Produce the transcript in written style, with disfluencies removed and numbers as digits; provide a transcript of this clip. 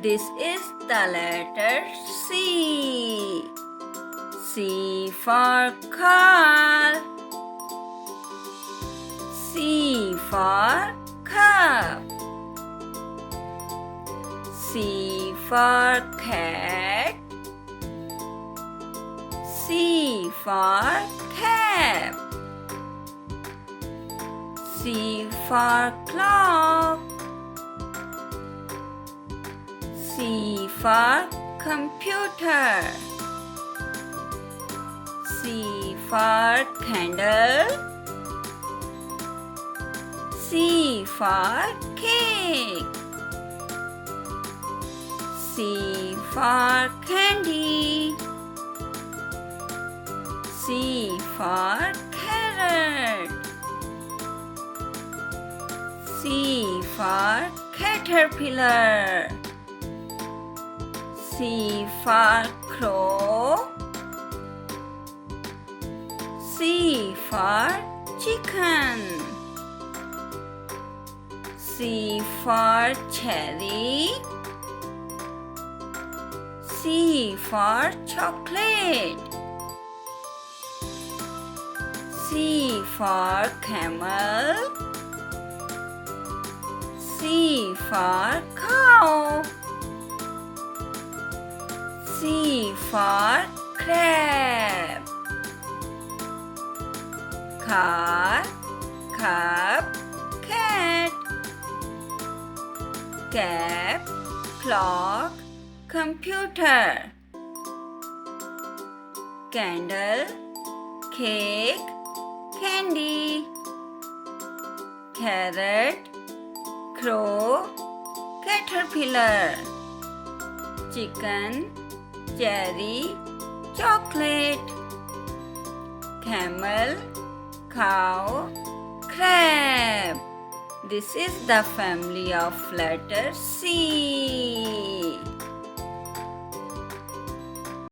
This is the letter C. C for car. C for cup. C for cat. C for cap. C for clock. C for computer. C for candle. C for cake. C for candy. C for carrot. C for caterpillar. C for crow. C for chicken. C for cherry. C for chocolate. C for camel. C for cow. C for crab. Car, cup, cat. Cap, clock, computer. Candle, cake, candy. Carrot, crow, caterpillar. Chicken, cherry, chocolate. Camel, cow, crab. This is the family of letter C.